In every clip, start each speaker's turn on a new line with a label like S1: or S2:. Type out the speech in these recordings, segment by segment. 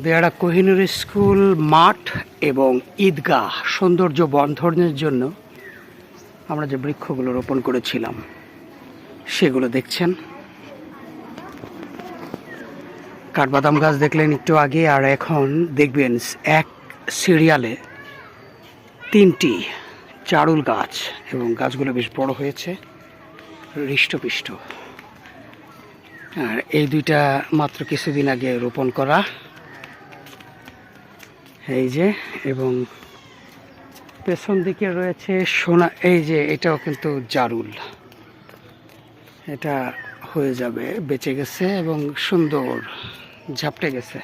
S1: Deara Kohinoor school মাঠ এবং ঈদগাহ সৌন্দর্য বর্ধনের জন্য আমরা যে বৃক্ষগুলো রোপণ করেছিলাম সেগুলো দেখছেন। কাঠবাদাম গাছ দেখলেন একটু আগে, আর এখন দেখবেন এক সিরিয়ালে 3টি চারুল গাছ, এবং গাছগুলো বেশ বড় হয়েছে, হৃষ্টপুষ্ট। আর এই দুইটা মাত্র কিছুদিন আগে রোপণ করা, এই যে। এবং পেছন দিকে রয়েছে সোনা, এই যে এটাও কিন্তু জারুল, এটা হয়ে যাবে, বেঁচে গেছে এবং সুন্দর ঝাপটে গেছে।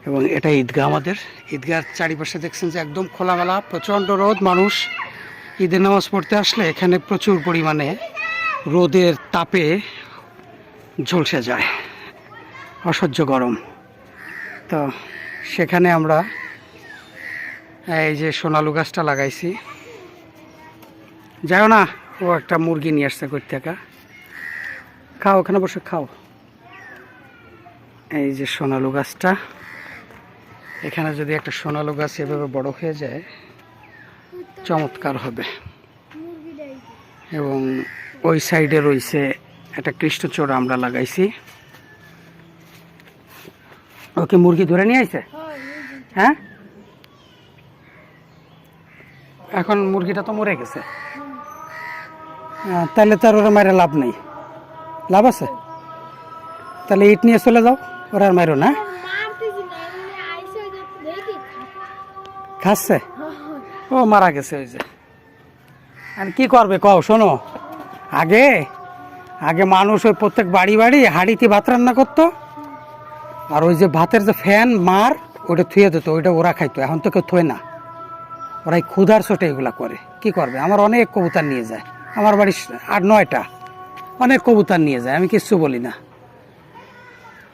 S1: এবং এটা ঈদগাহ, আমাদের ঈদগাহ চারিপাশে দেখছেন যে একদম খোলামেলা, প্রচণ্ড রোদ। মানুষ ঈদের নামাজ পড়তে আসলে এখানে প্রচুর পরিমাণে রোদের তাপে ঝলসে যায়, অসহ্য গরম। তো সেখানে আমরা এই যে সোনালু গাছটা লাগাইছি। যাও না, ও একটা মুরগি নিয়ে আসছে কই থেকে, খাও, ওখানে বসে খাও। এই যে সোনালু গাছটা, এখানে যদি একটা সোনালু গাছ এভাবে বড় হয়ে যায় চমৎকার হবে। এবং ওই সাইডে রয়েছে একটা কৃষ্ণচূড়া আমরা লাগাইছি। ওকে মুরগি ধরে নিয়ে আইছে, হ্যাঁ? এখন মুরগিটা তো মরে গেছে, তাহলে তার ওরা মায়ের লাভ নেই। লাভ আছে? তাহলে ইট নিয়ে চলে যাও, ওরা আর মারো না। খাচ্ছে? ও মারা গেছে ওই যে। আর কি করবে কও, শোনো, আগে আগে মানুষ ওই প্রত্যেক বাড়ি বাড়ি হাঁড়িতে ভাত রান্না করতো, আর ওই যে ভাতের যে ফ্যান মার ওইটা থুয়ে দিত, ওইটা ওরা খাইতো। এখন তো কেউ থুয়ে না, ওরাই ক্ষুধার চোটে এগুলা করে। কি করবে? আমার অনেক কবুতর নিয়ে যায়, আমার বাড়ি 8-9টা, অনেক কবুতর নিয়ে যায়, আমি কিচ্ছু বলি না।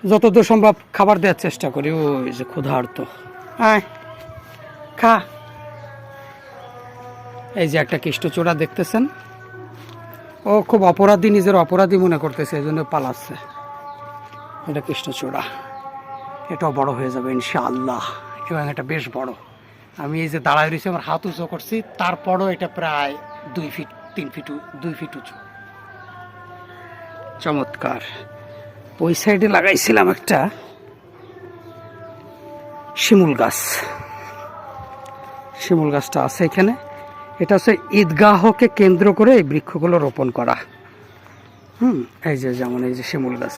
S1: যতদূর সম্ভব খাবার দেওয়ার চেষ্টা করি। ওই যে ক্ষুধার্ত, আয় খা। এই যে একটা কৃষ্ণচূড়া দেখতেছেন, ও খুব অপরাধী, নিজের অপরাধী মনে করতেছে, এই জন্য পালাচ্ছে। এটা কৃষ্ণচূড়া, এটাও বড় হয়ে যাবে ইনশাআল্লাহ, এবং এটা বেশ বড়। আমি এই যে দাঁড়ায় রয়েছি, আমার হাত উঁচু করছি, তারপরও এটা প্রায় 2 ফিট 3 ফিট 2 ফিট উঁচু। চমৎকার। ওই সাইডে লাগাইছিলাম একটা শিমুল গাছ, শিমুল গাছটা আছে এখানে। এটা হচ্ছে ঈদগাহকে কেন্দ্র করে এই বৃক্ষগুলো রোপণ করা। এই যে যেমন এই যে শিমুল গাছ।